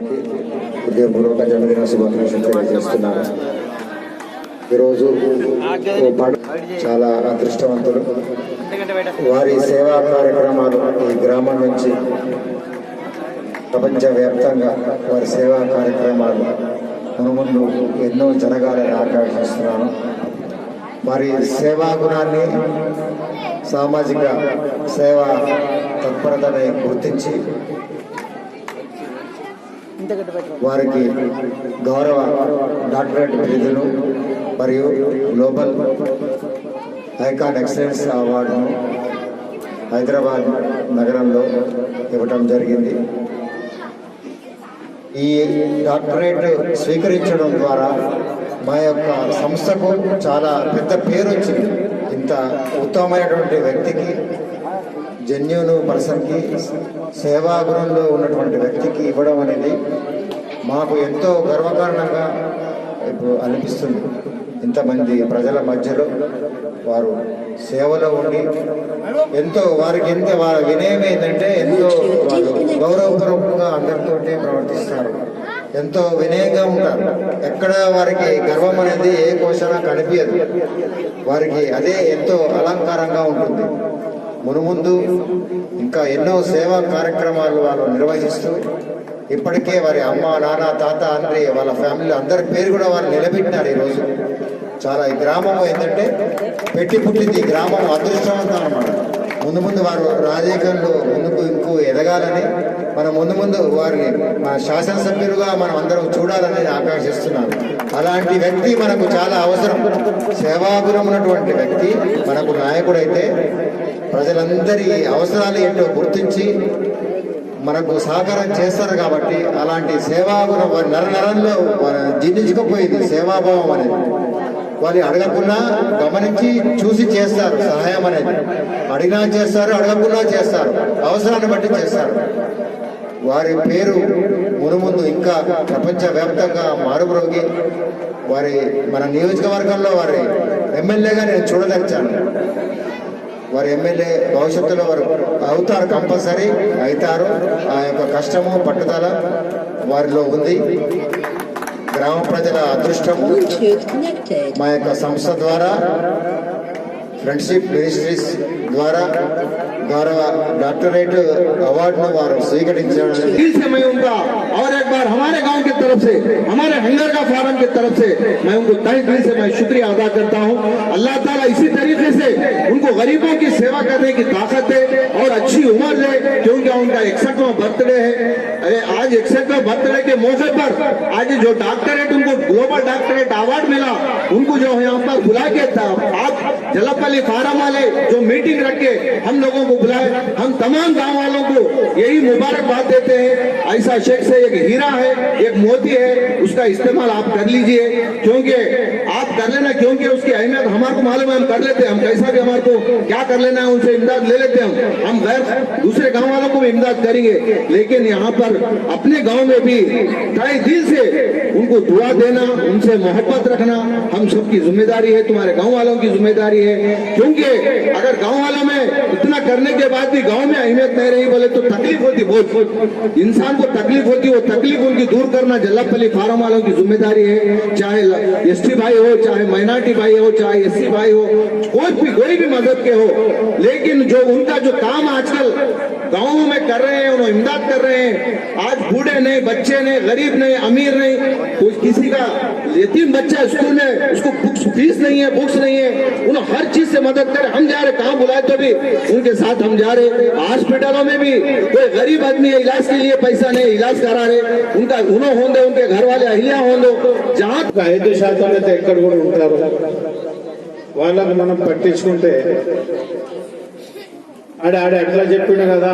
వారికి హృదయపూర్వక జన్మదిన శుభాకాంక్షలు తెలియజేస్తున్నాను. ఈరోజు చాలా అదృష్టవంతులు. వారి సేవా కార్యక్రమాలు ఈ గ్రామం నుంచి ప్రపంచవ్యాప్తంగా వారి సేవా కార్యక్రమాలు ముందు ఎన్నో జరగాలని ఆకాంక్షిస్తున్నాను. వారి సేవా గుణాన్ని, సామాజిక సేవా తత్పరతని గుర్తించి వారికి గౌరవ డాక్టరేట్ బిరుదును మరియు గ్లోబల్ ఐకాన్ ఎక్సలెన్స్ అవార్డును హైదరాబాద్ నగరంలో ఇవ్వటం జరిగింది. ఈ డాక్టరేట్ స్వీకరించడం ద్వారా మా యొక్క సంస్థకు చాలా పెద్ద పేరు వచ్చింది. ఇంత ఉత్తమమైనటువంటి వ్యక్తికి, జెన్యూన్ పర్సన్కి, సేవాగుణంలో ఉన్నటువంటి వ్యక్తికి ఇవ్వడం అనేది మాకు ఎంతో గర్వకారణంగా ఇప్పుడు అనిపిస్తుంది. ఇంతమంది ప్రజల మధ్యలో వారు సేవలో ఉండి ఎంతో వారికి వారి వినయం ఏంటంటే ఎంతో వాళ్ళు గౌరవపూర్వకంగా అందరితోటి ప్రవర్తిస్తారు. ఎంతో వినయంగా ఉంటారు. ఎక్కడ వారికి గర్వం అనేది ఏ కోశన కనిపించదు. వారికి అదే ఎంతో అలంకారంగా ఉంటుంది. మునుముందు ఇంకా ఎన్నో సేవా కార్యక్రమాలు వాళ్ళు నిర్వహిస్తూ ఇప్పటికే వారి అమ్మ, నాన్న, తాత, అన్నయ్య, వాళ్ళ ఫ్యామిలీ అందరి పేరు కూడా వారు నిలబెట్టినారు. ఈరోజు చాలా ఈ గ్రామం ఏంటంటే పెట్టి పుట్టింది. ఈ గ్రామం అదృష్టవంతం అన్నమాట. ముందు ముందు వారు రాజకీయాల్లో ముందుకు ఇంకూ ఎదగాలని, మనం ముందు వారిని మన శాసనసభ్యులుగా మనం అందరం చూడాలని ఆకాంక్షిస్తున్నాను. అలాంటి వ్యక్తి మనకు చాలా అవసరం. సేవాగుణం ఉన్నటువంటి వ్యక్తి మనకు నాయకుడైతే ప్రజలందరి అవసరాలు ఏంటో గుర్తించి మనకు సహకారం చేస్తారు. కాబట్టి అలాంటి సేవాగుణం వారి నరంలో జీర్ణించుకుపోయింది. సేవాభావం అనేది వారిని అడగకుండా గమనించి చూసి చేస్తారు. సహాయం అనేది అడిగినా చేస్తారు, అడగకుండా చేస్తారు, అవసరాన్ని బట్టి చేస్తారు. వారి పేరు మునుముందు ఇంకా ప్రపంచవ్యాప్తంగా మారుమ్రోగి వారి మన నియోజకవర్గంలో వారి ఎమ్మెల్యేగా నేను చూడదలిచాను. వారి ఎమ్మెల్యే భవిష్యత్తులో వారు అవుతారు, కంపల్సరీ అవుతారు. ఆ యొక్క కష్టము, పట్టుదల వారిలో ఉంది. గ్రామ ప్రజల అదృష్టము మా యొక్క సంస్థ ద్వారా, ఫ్రెండ్షిప్ మినిస్ట్రీస్ ద్వారా गौरव डॉक्टरेट अवार्ड में वार स्वीकరించడం दिल से मैं उनका और एक बार हमारे गांव की तरफ से, हमारे हंगर का फार्म की तरफ से मैं उनको तहे दिल से मैं शुक्रिया अदा करता हूं। अल्लाह ताला इसी तरीके से उनको गरीबों की सेवा करने की ताकत दे और अच्छी उम्र दे, क्योंकि उनका 61वां बर्थडे है। आज 61वें बर्थडे के मौके पर आज जो डॉक्टरेट उनको ग्लोबल डॉक्टरेट अवार्ड मिला, उनको जो यहाँ पर बुला के था आप जलपल्ली फार्म वाले जो मीटिंग रख के हम लोगों को बुलाए, हम तमाम गांव वालों को यही मुबारकबाद देते हैं। ऐसा शेख से एक हीरा है, एक मोती है, उसका इस्तेमाल आप कर लीजिए, क्योंकि आप कर लेना, क्योंकि उसकी अहमियत हमारे को मालूम है। हम कर लेते हैं, हम कैसा भी हमारे को क्या कर लेना है उनसे इमदाद ले लेते हैं। हम गैर दूसरे गांव वालों को भी इमदाद करेंगे, लेकिन यहाँ पर अपने गांव में भी तहे दिल से उनको दुआ देना, उनसे मोहब्बत रखना हम सबकी जिम्मेदारी है, तुम्हारे गाँव वालों की जिम्मेदारी है। क्योंकि अगर गाँव वालों में इतना करने के बाद भी गांव में अहमियत नहीं रही बोले तो तकलीफ होती, बहुत इंसान को तकलीफ होती। वो तकलीफ उनकी दूर करना जल्लापल्ली फार्म वालों की जिम्मेदारी है। चाहे एसटी भाई हो, चाहे माइनॉरिटी भाई हो, चाहे एससी भाई हो, कोई भी मजहब के हो, लेकिन जो उनका जो काम आजकल गाँव में कर रहे हैं, उन्हें इमदाद कर रहे हैं। आज बूढ़े नहीं, बच्चे नहीं, गरीब नहीं, अमीर नहीं, कुछ किसी का यतीम बच्चा स्कूल में उसको बुक्स फीस नहीं है, बुक्स नहीं है, उन्हें हर चीज से मदद करे। हम जा रहे कहाँ बुलाए तो भी उनके साथ हम जा रहे। हॉस्पिटलों में भी कोई गरीब आदमी है, इलाज के लिए पैसा नहीं, इलाज करा रहे, उनका उन्हों होंगे, उनके घर वाले अहिल्या होंगे, जहाँ 5% అయితే ఎక్కడ కూడా ఉంటారు. వాళ్ళకి మనం పట్టించుకుంటే ఆడ ఎట్లా చెప్పిండు కదా,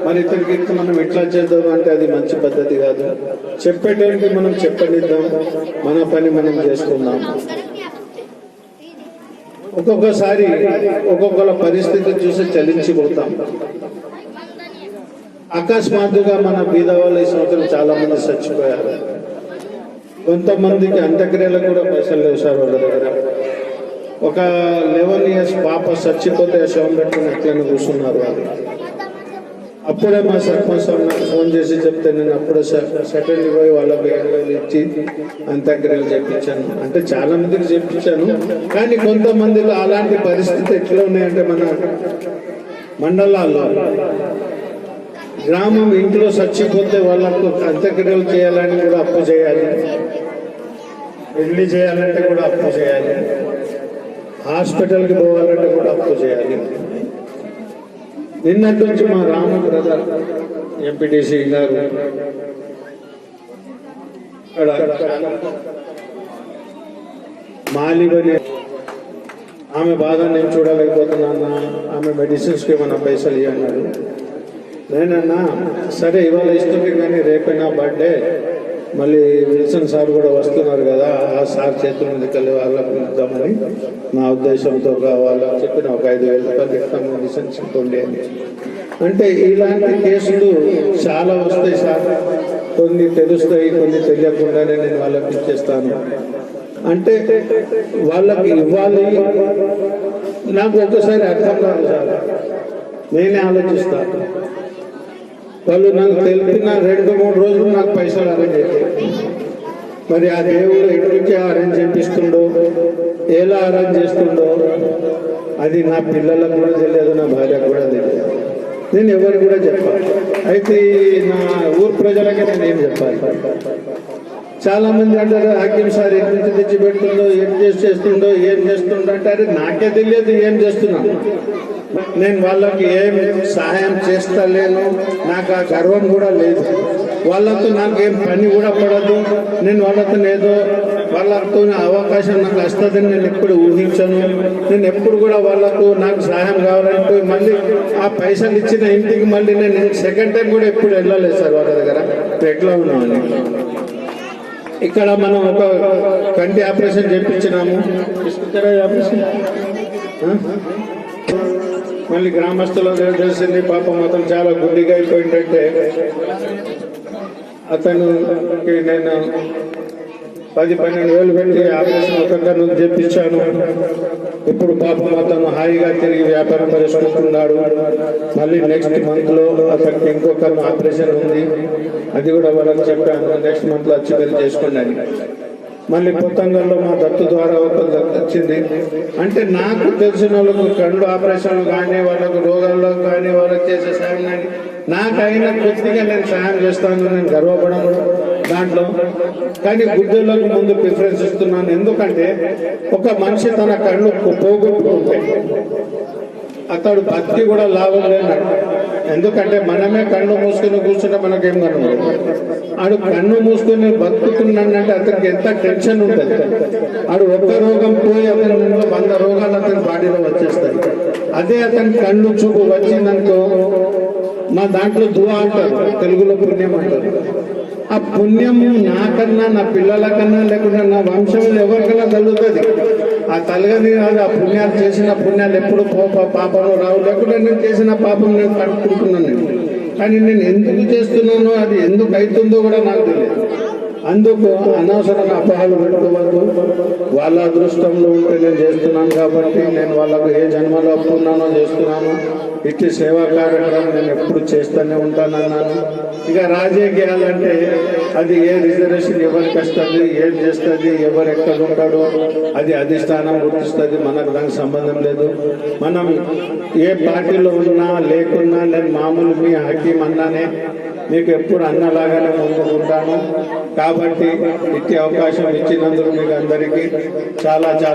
మరి ఇతనికి మనం ఎట్లా చేద్దాం అంటే అది మంచి పద్ధతి కాదు. చెప్పేటోనికి మనం చెప్పనిద్దాం, మన పని మనం చేసుకుందాం. ఒక్కొక్కసారి ఒక్కొక్కల పరిస్థితి చూసి చలించిపోతాం. అకస్మాత్తుగా మన బీద వాళ్ళు ఈ సంవత్సరం చాలా మంది చచ్చిపోయారు. కొంతమందికి అంత్యక్రియలకు కూడా పైసలు లేవు సార్ వాళ్ళ దగ్గర. ఒక 11 years పాప చచ్చిపోతే శవం పెట్టుకుని ఎట్లనే కూర్చున్నారు వాళ్ళు. అప్పుడే మా సర్పంచ్ నాకు ఫోన్ చేసి చెప్తే నేను అప్పుడే సెకండ్ పోయి వాళ్ళకి 7,000 ఇచ్చి అంత్యక్రియలు చెప్పించాను. అంటే చాలా మందికి చెప్పించాను, కానీ కొంతమందిలో అలాంటి పరిస్థితి ఎట్లా ఉన్నాయంటే మన మండలాల్లో గ్రామం ఇంట్లో చచ్చిపోతే వాళ్ళకు అంత్యక్రియలు చేయాలని కూడా అప్పు చేయాలి, పెళ్లి చేయాలంటే కూడా అప్పు చేయాలి, హాస్పిటల్కి పోవాలంటే కూడా అప్పు చేయాలి. నిన్నటి నుంచి మా రామ బ్రదర్ ఎంపీటీసీ గారు మాలిబని ఆమె బాధ నేను చూడలేకపోతున్నా, ఆమె మెడిసిన్స్కి మన పైసలు ఇవ్వన్నాడు. నేనన్నా సరే ఇవాళ ఇస్తుంది కానీ రేపైనా బర్త్డే మళ్ళీ విల్సన్ సార్ కూడా వస్తున్నారు కదా, ఆ సార్ చేతుల మీదకి వెళ్ళి వాళ్ళకు ఇద్దామని నా ఉద్దేశంతో వాళ్ళకి చెప్పిన ఒక 5,000 రూపాయలు ఇస్తాం మెడిసిన్స్ ఇవ్వండి అని. అంటే ఇలాంటి కేసులు చాలా వస్తాయి సార్, కొన్ని తెలుస్తాయి, కొన్ని తెలియకుండానే నేను వాళ్ళకి ఇచ్చేస్తాను. అంటే వాళ్ళకి ఇవ్వాలి, నాకు ఒకసారి అర్థం కాదు సార్, నేనే ఆలోచిస్తాను. వాళ్ళు నాకు తెలిపిన 2-3 రోజులు నాకు పైసలు అరేంజ్ అవుతాయి. మరి ఆ దేవుడు ఎక్కడికి అరేంజ్ చేపిస్తుండో, ఎలా అరేంజ్ చేస్తుండో అది నా పిల్లలకు కూడా తెలియదు, నా భార్యకు కూడా తెలియదు. నేను ఎవరికి కూడా చెప్పాలి. అయితే నా ఊరు ప్రజలకే నేను ఏం చెప్పాలి? చాలా మంది అంటారు హాకీం సార్ ఎక్కడి నుంచి తెచ్చి పెడుతుండో, ఏం చేస్తుండో, ఏం చేస్తుండో అంటారు. నాకే తెలియదు ఏం చేస్తున్నాను. నేను వాళ్ళకి ఏం సహాయం చేస్తలేను, నాకు ఆ గర్వం కూడా లేదు. వాళ్ళతో నాకు ఏం పని కూడా పడదు. నేను వాళ్ళతో ఏదో వాళ్ళతో అవకాశం నాకు వస్తుందని నేను ఎప్పుడు ఊహించను. నేను ఎప్పుడు కూడా వాళ్ళకు నాకు సహాయం కావాలంటూ మళ్ళీ ఆ పైసలు ఇచ్చిన ఇంటికి మళ్ళీ నేను సెకండ్ టైం కూడా ఎప్పుడు వెళ్ళలేదు సార్ వాళ్ళ దగ్గర. ఎట్లా ఉన్నామని ఇక్కడ మనం ఒక కంటి ఆపరేషన్ చేయించినాము, మళ్ళీ గ్రామస్తులకు తెలిసింది పాపం అతను చాలా గుడ్డిగా అయిపోయిందంటే అతనికి నేను 10-12 వేలు పెట్టి ఆపరేషన్ ఒక నుంచి చేయించాను. ఇప్పుడు పాపం అతను హాయిగా తిరిగి వ్యాపారం చేసుకుంటున్నాడు. మళ్ళీ నెక్స్ట్ మంత్లో అతనికి ఇంకొక ఆపరేషన్ ఉంది, అది కూడా వాళ్ళకి చెప్పాను నెక్స్ట్ మంత్లో వచ్చి వెళ్ళి చేసుకోండి. మళ్ళీ పొత్తంగల్లో మా దత్తు ద్వారా ఒక వచ్చింది. అంటే నాకు తెలిసిన వాళ్ళకు కళ్ళు ఆపరేషన్లు కానీ, వాళ్ళకు రోగాల్లో కానీ, వాళ్ళకి చేసే సాయం కానీ నాకైనా కొద్దిగా నేను సహాయం చేస్తాను, నేను గర్వపడను దాంట్లో. కానీ గుడ్డలకు ముందు ప్రిఫరెన్స్ ఇస్తున్నాను. ఎందుకంటే ఒక మనిషి తన కళ్ళు పోగొట్టుకుంటే అతడు బతికి కూడా లాభం లేనాడు. ఎందుకంటే మనమే కళ్ళు మూసుకొని కూర్చుంటే మనకేం కనబడదు. ఆడు కన్ను మూసుకొని బతుకుతున్నాడంటే అతనికి ఎంత టెన్షన్ ఉంటుంది. ఆడు ఒక్క రోగం పోయి అతని 100 రోగాలు అతని బాడీలో వచ్చేస్తాయి. అదే అతని కళ్ళు చూపు వచ్చిందనుకో, మా దాంట్లో దువా అంటారు, తెలుగులో పుణ్యం అంటారు. ఆ పుణ్యము నాకన్నా, నా పిల్లల కన్నా, లేకుండా నా వంశంలో ఎవరికైనా కలుగుతుంది. ఆ తలగని కాదు, ఆ పుణ్యాలు చేసిన పుణ్యాలు ఎప్పుడు పాపంలో రావు. లేకుండా నేను చేసిన పాపం నేను కట్టుకుంటున్నాను. కానీ నేను ఎందుకు చేస్తున్నానో, అది ఎందుకు అవుతుందో కూడా నాకు తెలియదు. అందుకు అనవసరంగా అపోహలు పెట్టుకోవద్దు. వాళ్ళ అదృష్టంలో ఉంటే నేను చేస్తున్నాను కాబట్టి నేను వాళ్ళకు ఏ జన్మలో అప్పున్నానో చేస్తున్నాను. ఇట్టి సేవా కార్యక్రమం నేను ఎప్పుడు చేస్తూనే ఉంటానన్నాను. ఇక రాజకీయాలంటే అది ఏ రిజర్వేషన్ ఎవరికి వస్తుంది, ఏం చేస్తుంది, ఎవరు ఎక్కడ ఉంటాడో అది అధిష్టానం గుర్తిస్తుంది. మనకు దానికి సంబంధం లేదు. మనం ఏ పార్టీలో ఉన్నా లేకున్నా నేను మామూలు మీ హకీం అన్నానే, మీకు ఎప్పుడు అన్నలాగానే ముందుకుంటాను. కాబట్టి ఇట్టి అవకాశం ఇచ్చినందుకు మీకు అందరికీ చాలా చాలా